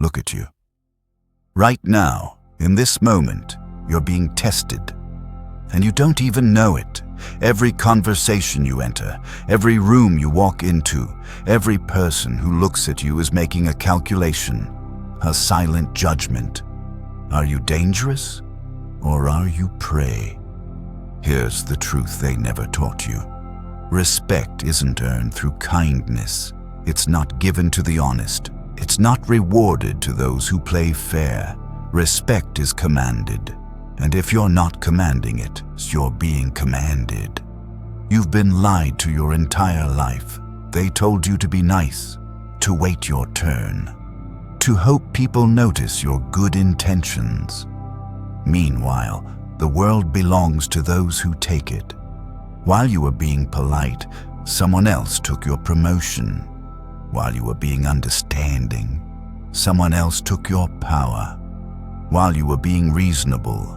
Look at you. Right now, in this moment, you're being tested. And you don't even know it. Every conversation you enter, every room you walk into, every person who looks at you is making a calculation, a silent judgment. Are you dangerous or are you prey? Here's the truth they never taught you. Respect isn't earned through kindness. It's not given to the honest. It's not rewarded to those who play fair. Respect is commanded. And if you're not commanding it, you're being commanded. You've been lied to your entire life. They told you to be nice, to wait your turn, to hope people notice your good intentions. Meanwhile, the world belongs to those who take it. While you were being polite, someone else took your promotion. While you were being understanding, someone else took your power. While you were being reasonable,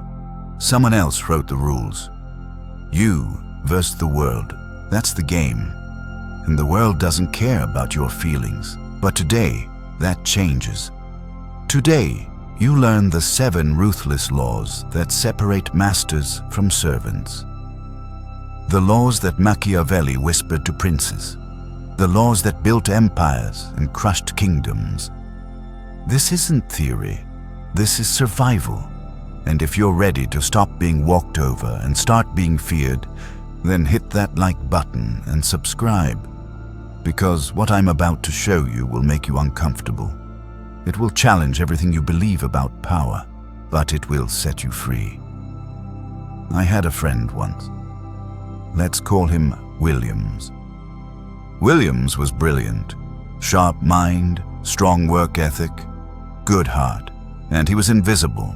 someone else wrote the rules. You versus the world, that's the game. And the world doesn't care about your feelings. But today, that changes. Today, you learn the 7 ruthless laws that separate masters from servants. The laws that Machiavelli whispered to princes. The laws that built empires and crushed kingdoms. This isn't theory. This is survival. And if you're ready to stop being walked over and start being feared, then hit that like button and subscribe. Because what I'm about to show you will make you uncomfortable. It will challenge everything you believe about power, but it will set you free. I had a friend once. Let's call him Williams. Williams was brilliant. Sharp mind, strong work ethic, good heart, and he was invisible.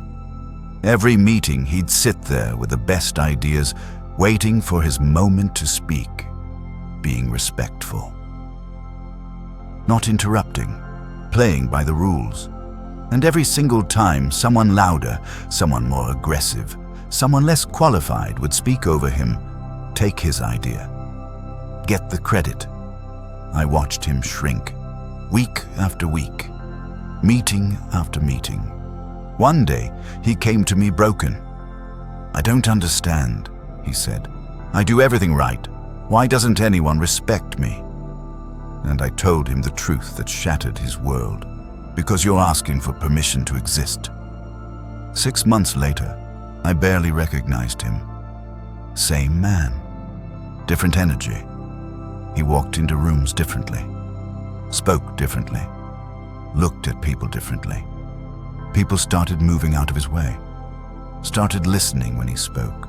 Every meeting he'd sit there with the best ideas, waiting for his moment to speak, being respectful. Not interrupting, playing by the rules. And every single time someone louder, someone more aggressive, someone less qualified would speak over him, take his idea, get the credit. I watched him shrink, week after week, meeting after meeting. One day, he came to me broken. "I don't understand," he said. "I do everything right. Why doesn't anyone respect me?" And I told him the truth that shattered his world. Because you're asking for permission to exist. 6 months later, I barely recognized him. Same man, different energy. He walked into rooms differently, spoke differently, looked at people differently. People started moving out of his way, started listening when he spoke,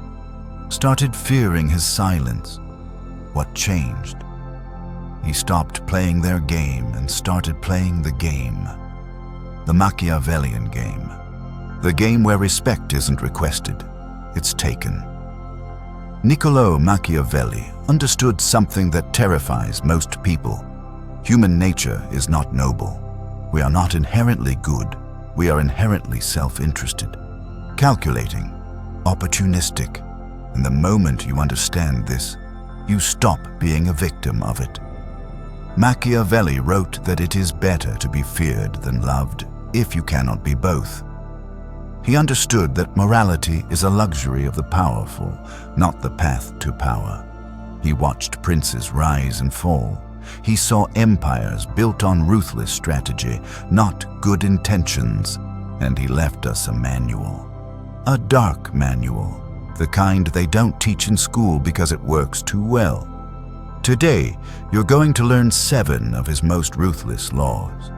started fearing his silence. What changed? He stopped playing their game and started playing the game. The Machiavellian game. The game where respect isn't requested, it's taken. Niccolò Machiavelli understood something that terrifies most people. Human nature is not noble. We are not inherently good. We are inherently self-interested, calculating, opportunistic. And the moment you understand this, you stop being a victim of it. Machiavelli wrote that it is better to be feared than loved if you cannot be both. He understood that morality is a luxury of the powerful, not the path to power. He watched princes rise and fall. He saw empires built on ruthless strategy, not good intentions, and he left us a manual. A dark manual, the kind they don't teach in school because it works too well. Today, you're going to learn 7 of his most ruthless laws.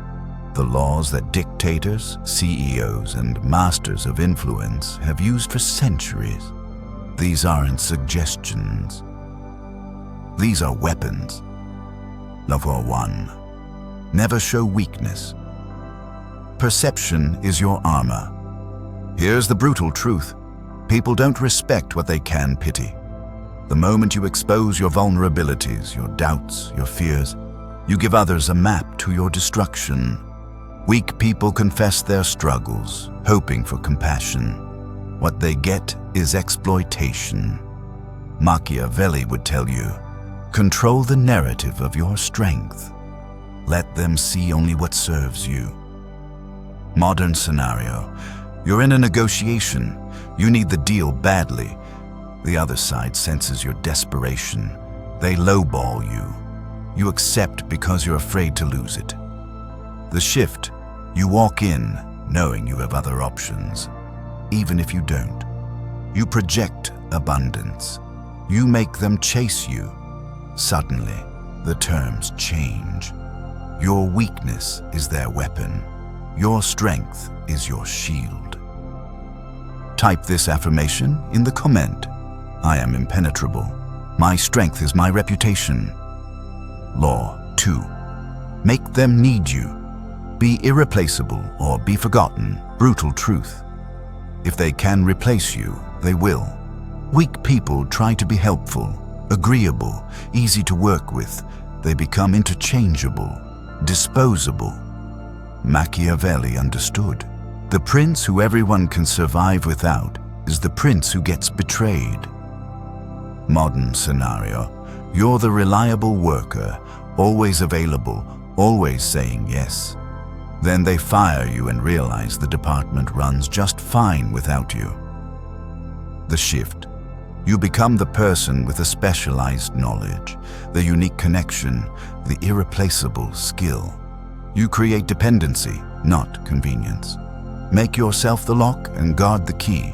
The laws that dictators, CEOs, and masters of influence have used for centuries. These aren't suggestions. These are weapons. Number 1. Never show weakness. Perception is your armor. Here's the brutal truth. People don't respect what they can pity. The moment you expose your vulnerabilities, your doubts, your fears, you give others a map to your destruction. Weak people confess their struggles, hoping for compassion. What they get is exploitation. Machiavelli would tell you, control the narrative of your strength. Let them see only what serves you. Modern scenario. You're in a negotiation. You need the deal badly. The other side senses your desperation. They lowball you. You accept because you're afraid to lose it. The shift. You walk in knowing you have other options. Even if you don't. You project abundance. You make them chase you. Suddenly, the terms change. Your weakness is their weapon. Your strength is your shield. Type this affirmation in the comment. I am impenetrable. My strength is my reputation. Law 2. Make them need you. Be irreplaceable or be forgotten. Brutal truth. If they can replace you, they will. Weak people try to be helpful, agreeable, easy to work with. They become interchangeable, disposable. Machiavelli understood. The prince who everyone can survive without is the prince who gets betrayed. Modern scenario. You're the reliable worker, always available, always saying yes. Then they fire you and realize the department runs just fine without you. The shift. You become the person with the specialized knowledge, the unique connection, the irreplaceable skill. You create dependency, not convenience. Make yourself the lock and guard the key.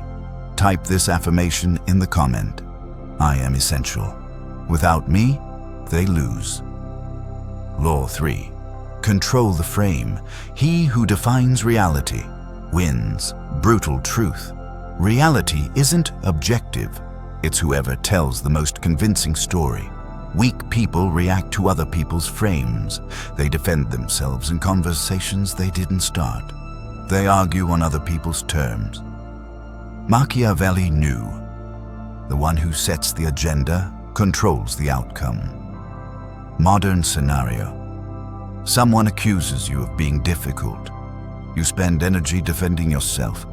Type this affirmation in the comment. I am essential. Without me, they lose. Law 3. Control the frame. He who defines reality wins. Brutal truth. Reality isn't objective. It's whoever tells the most convincing story. Weak people react to other people's frames. They defend themselves in conversations they didn't start. They argue on other people's terms. Machiavelli knew. The one who sets the agenda controls the outcome. Modern scenario. Someone accuses you of being difficult. You spend energy defending yourself,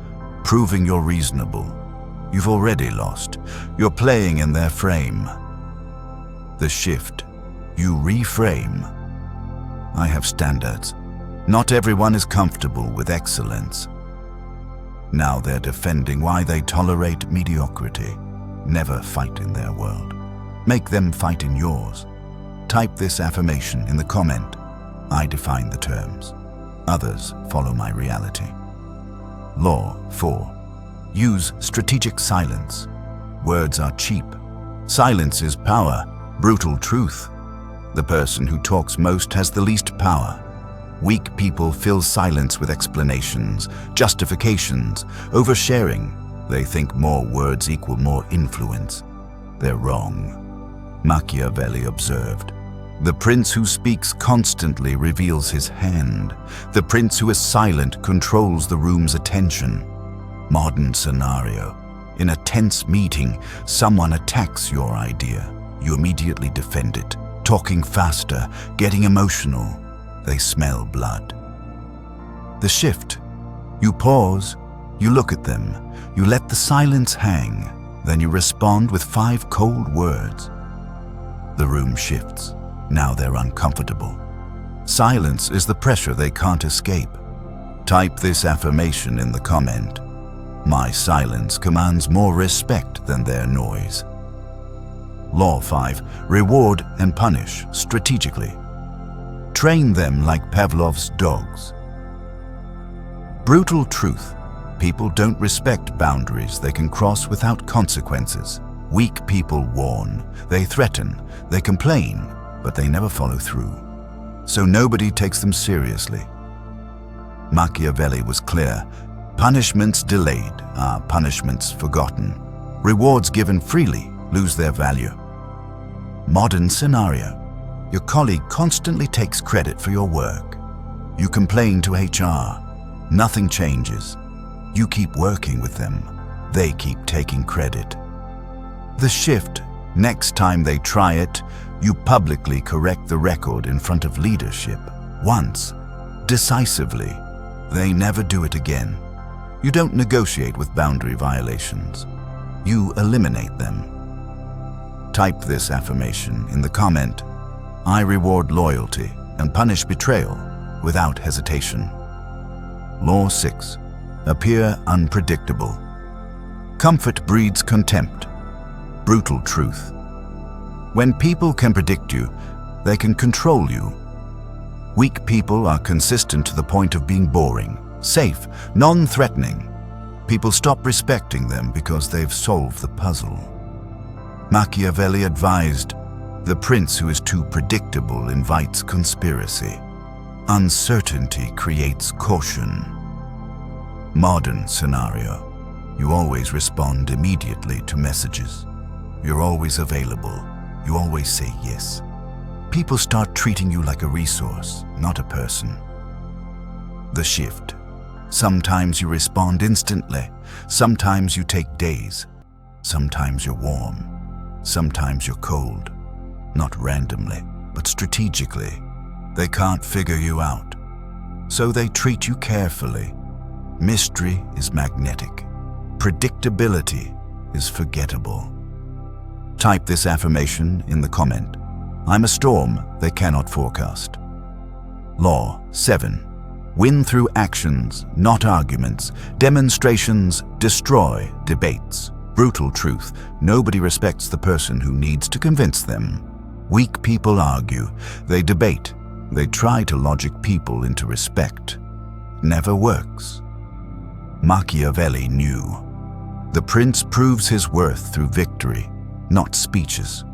proving you're reasonable. You've already lost. You're playing in their frame. The shift. You reframe. I have standards. Not everyone is comfortable with excellence. Now they're defending why they tolerate mediocrity. Never fight in their world. Make them fight in yours. Type this affirmation in the comment. I define the terms. Others follow my reality. Law 4. Use strategic silence. Words are cheap. Silence is power. Brutal truth. The person who talks most has the least power. Weak people fill silence with explanations, justifications, oversharing. They think more words equal more influence. They're wrong. Machiavelli observed. The prince who speaks constantly reveals his hand. The prince who is silent controls the room's attention. Modern scenario. In a tense meeting, someone attacks your idea. You immediately defend it, talking faster, getting emotional. They smell blood. The shift. You pause, you look at them, you let the silence hang, then you respond with 5 cold words. The room shifts. Now they're uncomfortable. Silence is the pressure they can't escape. Type this affirmation in the comment. My silence commands more respect than their noise. Law 5. Reward and punish strategically. Train them like Pavlov's dogs. Brutal truth. People don't respect boundaries they can cross without consequences. Weak people warn, they threaten, they complain, but they never follow through. So nobody takes them seriously. Machiavelli was clear. Punishments delayed are punishments forgotten. Rewards given freely lose their value. Modern scenario. Your colleague constantly takes credit for your work. You complain to HR. Nothing changes. You keep working with them. They keep taking credit. The shift. Next time they try it, you publicly correct the record in front of leadership. Once. Decisively. They never do it again. You don't negotiate with boundary violations. You eliminate them. Type this affirmation in the comment. I reward loyalty and punish betrayal without hesitation. Law 6. Appear unpredictable. Comfort breeds contempt. Brutal truth. When people can predict you, they can control you. Weak people are consistent to the point of being boring, safe, non-threatening. People stop respecting them because they've solved the puzzle. Machiavelli advised, "The prince who is too predictable invites conspiracy. Uncertainty creates caution." Modern scenario. You always respond immediately to messages. You're always available. You always say yes. People start treating you like a resource, not a person. The shift. Sometimes you respond instantly. Sometimes you take days. Sometimes you're warm. Sometimes you're cold. Not randomly, but strategically. They can't figure you out, so they treat you carefully. Mystery is magnetic. Predictability is forgettable. Type this affirmation in the comment. I'm a storm they cannot forecast. Law 7. Win through actions, not arguments. Demonstrations destroy debates. Brutal truth. Nobody respects the person who needs to convince them. Weak people argue. They debate. They try to logic people into respect. Never works. Machiavelli knew. The prince proves his worth through victory, not speeches.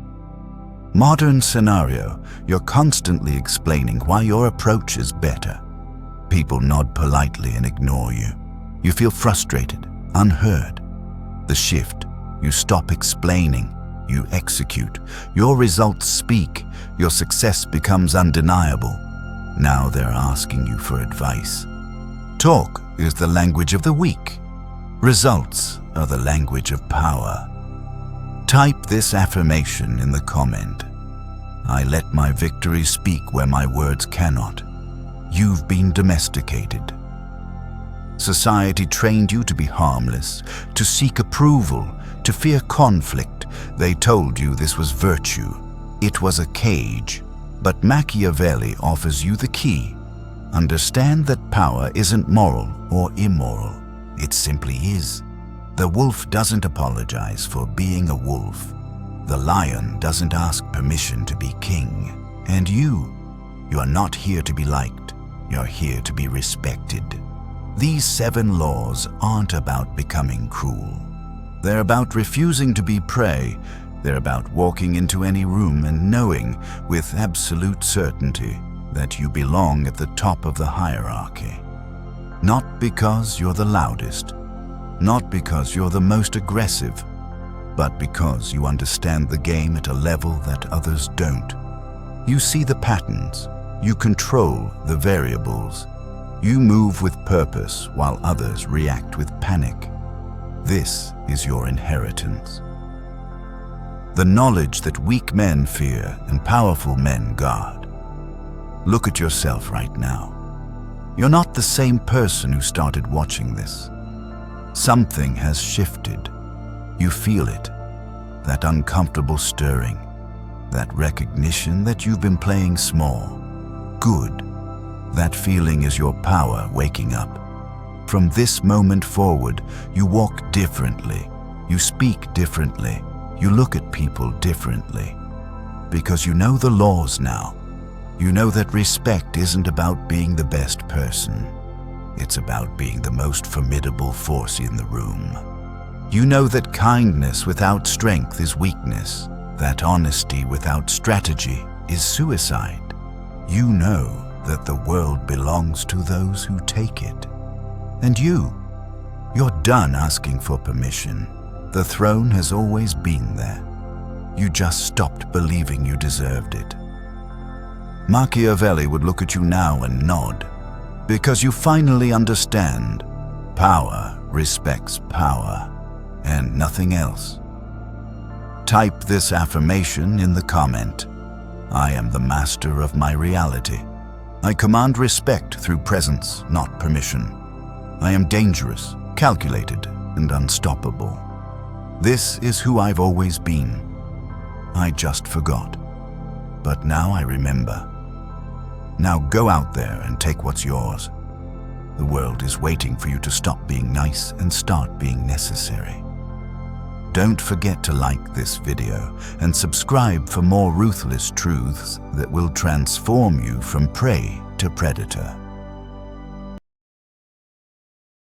Modern scenario. You're constantly explaining why your approach is better. People nod politely and ignore you. You feel frustrated, unheard. The shift. You stop explaining. You execute. Your results speak. Your success becomes undeniable. Now they're asking you for advice. Talk is the language of the weak. Results are the language of power. Type this affirmation in the comment. I let my victory speak where my words cannot. You've been domesticated. Society trained you to be harmless, to seek approval, to fear conflict. They told you this was virtue. It was a cage. But Machiavelli offers you the key. Understand that power isn't moral or immoral. It simply is. The wolf doesn't apologize for being a wolf. The lion doesn't ask permission to be king. And you are not here to be liked. You're here to be respected. These 7 laws aren't about becoming cruel. They're about refusing to be prey. They're about walking into any room and knowing with absolute certainty that you belong at the top of the hierarchy. Not because you're the loudest, not because you're the most aggressive, but because you understand the game at a level that others don't. You see the patterns, you control the variables, you move with purpose while others react with panic. This is your inheritance. The knowledge that weak men fear and powerful men guard. Look at yourself right now. You're not the same person who started watching this. Something has shifted. You feel it, that uncomfortable stirring, that recognition that you've been playing small. Good. That feeling is your power waking up. From this moment forward, you walk differently, you speak differently, you look at people differently. Because you know the laws now. You know that respect isn't about being the best person. It's about being the most formidable force in the room. You know that kindness without strength is weakness, that honesty without strategy is suicide. You know that the world belongs to those who take it. And you're done asking for permission. The throne has always been there. You just stopped believing you deserved it. Machiavelli would look at you now and nod, because you finally understand. Power respects power, and nothing else. Type this affirmation in the comment. I am the master of my reality. I command respect through presence, not permission. I am dangerous, calculated, and unstoppable. This is who I've always been. I just forgot. But now I remember. Now go out there and take what's yours. The world is waiting for you to stop being nice and start being necessary. Don't forget to like this video and subscribe for more ruthless truths that will transform you from prey to predator.